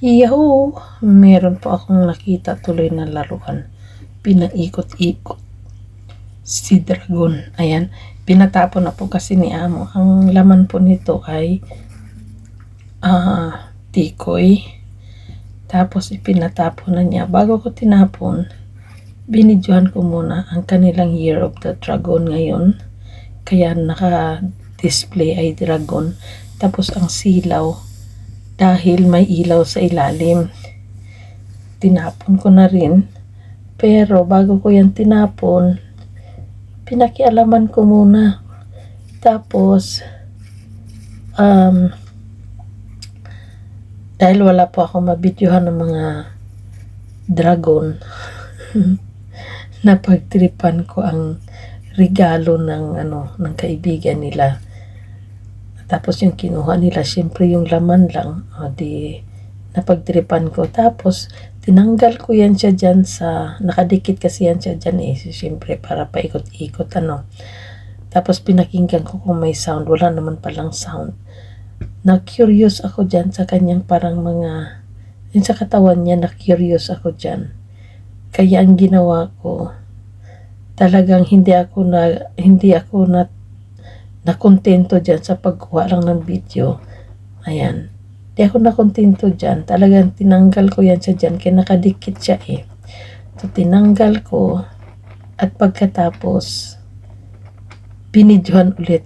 Yahoo! Meron po akong nakita tuloy na laruan. Pinaikot-ikot. Si Dragon. Ayan. Pinatapon na po kasi ni Amo. Ang laman po nito ay tikoy. Tapos ipinatapon na niya. Bago ko tinapon, binidyohan ko muna ang kanilang Year of the Dragon ngayon. Kaya naka-display ay dragon. Tapos ang silaw, dahil may ilaw sa ilalim, tinapon ko na rin. Pero bago ko yan tinapon, pinakialaman ko muna. Tapos dahil wala po ako mabidyohan ng mga dragon, napagtripan ko ang regalo ng kaibigan nila. Tapos yung kinuha nila, syempre yung laman lang, di napagtripan ko. Tapos tinanggal ko yan siya dyan sa, nakadikit kasi yan siya dyan syempre para paikot-ikot Tapos pinakinggan ko kung may sound, wala naman palang sound. Na-curious ako dyan sa kanyang parang mga, yun sa katawan niya, na-curious ako dyan. Kaya ang ginawa ko, talagang hindi ako nakontento dyan sa pagkuha lang ng video. Ayan. Hindi ako nakontento dyan. Talagang tinanggal ko yan siya dyan. Kaya nakadikit siya So, tinanggal ko. At pagkatapos, binidyohan ulit.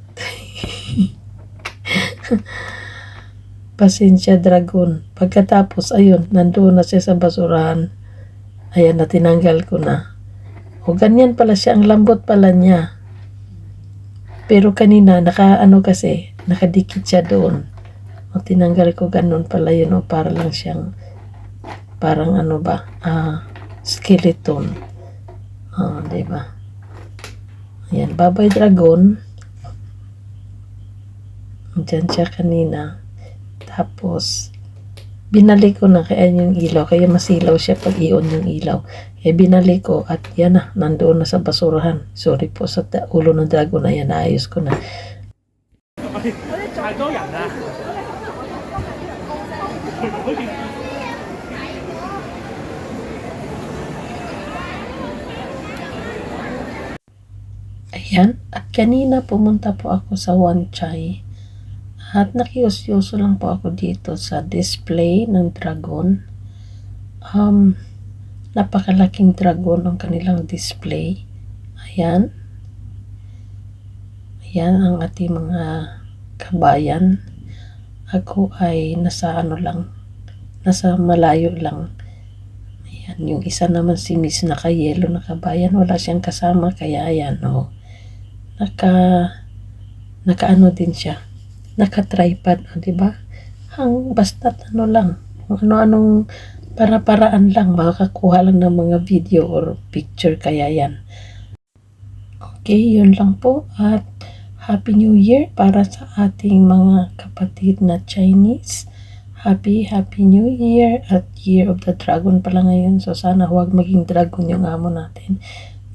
Pasensya, Dragon. Pagkatapos, ayun, nandoon na siya sa basurahan. Ayan, na tinanggal ko na. O, ganyan pala siya. Ang lambot pala niya. Pero kanina, kasi, nakadikit siya doon. O, tinanggal ko ganun pala yun, para lang siyang, parang skeleton. Diba? Ayan, bye-bye, Dragon. Diyan siya kanina. Tapos, binalik ko na kaya yung ilaw. Kaya masilaw siya pag iyon yung ilaw. Binalik ko at yan na, nandoon na sa basurahan. Sorry po sa ulo ng dragon na yan, naayos ko na. Ayan, at kanina pumunta po ako sa Wan Chai. At nakiusyoso lang po ako dito sa display ng dragon. Napakalaking dragon ang kanilang display. Ayan. Ayan ang ating mga kabayan. Ako ay nasa nasa malayo lang. Ayan, yung isa naman si Miss naka-yellow na kabayan. Wala siyang kasama, kaya ayan, naka din siya. Naka-tripod, diba? Basta't lang. Ano-anong para-paraan lang, makakakuha lang ng mga video or picture, kaya yan. Okay, yun lang po, at Happy New Year para sa ating mga kapatid na Chinese. Happy New Year, at Year of the Dragon pala ngayon, so sana huwag maging dragon yung amo natin.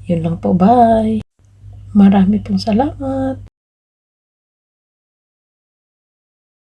Yun lang po, bye! Marami pong salamat!